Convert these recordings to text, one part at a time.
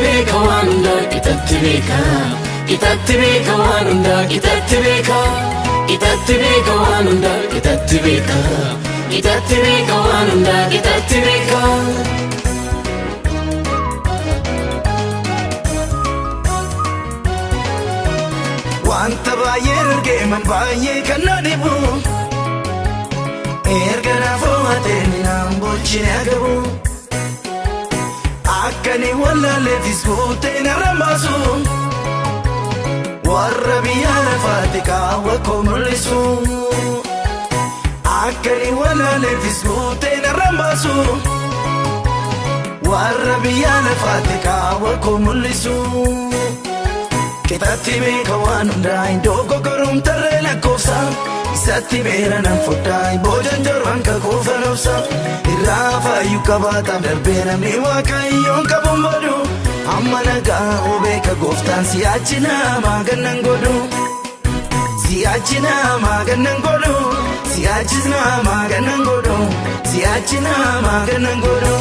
beeka waan hundaa qixatti beeka. Qixatti beeka waan hundaa qixatti beeka. Qixatti beeka waan hundaa qixatti beeka. Qixatti beeka waan hundaa qixatti beeka. Wanta baay'ee ergee man baay'ee kan na dhibu erga naafoo hateen naan bulchine agabu akkani wallaalleefis buutee narra baasu warra biyya lafaatti kaawwa koo mul'isu akkani wallaalleefis buutee narra baasu warra biyya lafaatti kaawwa koo mul'isu. Qixatti beeka waan hundaa iddoo goggoruun tarree lakkoofsa isatti beera nan fudhaa boojan jorban kakuufan obsa irraa faayyuu qabaataaf darbee namni waaqayyoon qabuun badu amma nagaa beeka gooftaan si'achi namaa gannan godhu si'achi namaa gannan godhu si'achis namaa gannan godhu si'achi namaa gannan godhu.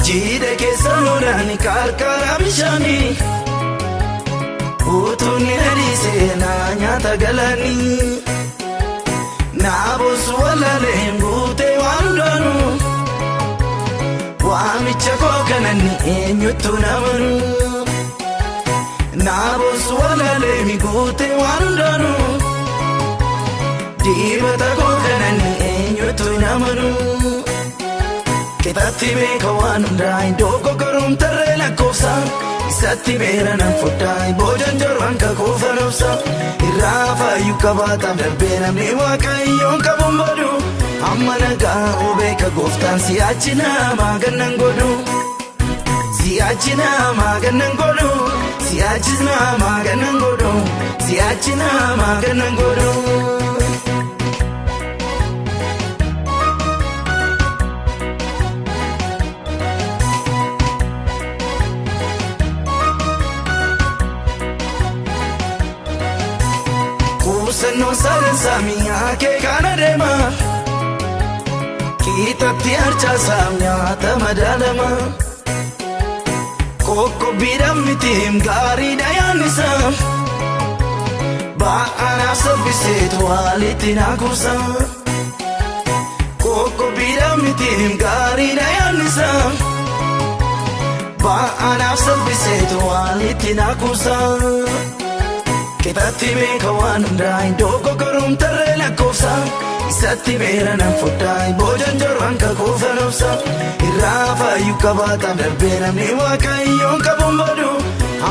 Jide keessa loolaani qarqara bishaanii utuunni nadhiisee naa nyaata galanii naa boosu walaaleen guutee waan hundaanuu waamicha koo kananni eenyuttu namanu naa boosu walaaleen guutee waan hundaanuu dibata koo kananni eenyuttu namanu. Qixatti beeka waan hundaa iddoo goggoruun tarree lakkoofsa isatti beera nan fudhaa boojan jorban kakuufan obsa irraa faayyuu qabaataaf darbee namni waaqayyoon qabuun badu amma nagaa beeka gooftaan si'achi namaa gannan godhu si'achi namaa gannan godhu si'achis namaa gannan godhu si'achi namaa gannan godhu. Kuusannoo sadansaa mi'aa kee kana deema qixatti harcaasaa nyaata madaalama qoqqobbiidhaan mitiim gaariidha yaannisa ba'anaaf sabbiseetu walitti naakuusa qoqqobbiidhaan mitiim gaariidha yaannisa ba'anaaf sabbiseetu walitti naakuusa. Qixatti beeka waan hundaa iddoo goggoruun tarree lakkoofsa isatti beera nan fudhaa boojan jorban kakuufan obsa irraa faayyuu qabaataaf darbee namni waaqayyoon qabuun badu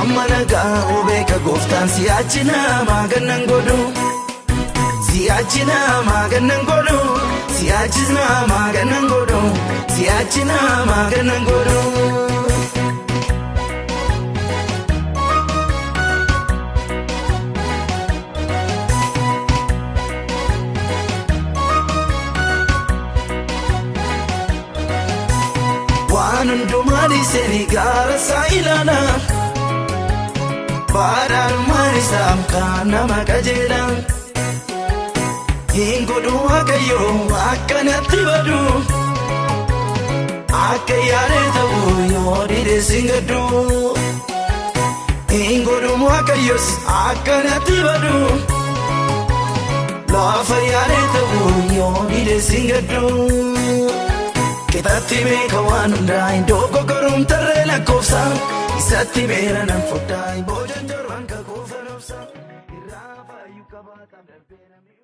amma nagaa beeka gooftaan si'achi namaa gannan godhu si'achi namaa gannan godhu si'achis namaa gannan godhu si'achi namaa gannan godhu. Waan hundumaa dhiisanii gaara isaa ilaala badhaadhummaan isaa kan nama qajeela hin godhu waaqayyoo akkanatti badu akka yaadee ta'u yoo dhiides hin gaddu hin godhu waaqayyoos akkanatti badu lafa yaadee ta'u yoo dhiides hin gaddu. Qixatti beeka waan hundaa iddoo goggoruun tarree lakkoofsa isatti beera nan fudhaa boojan jorban kakuufan obsa irraa faayyuu qabaataaf darbee namni.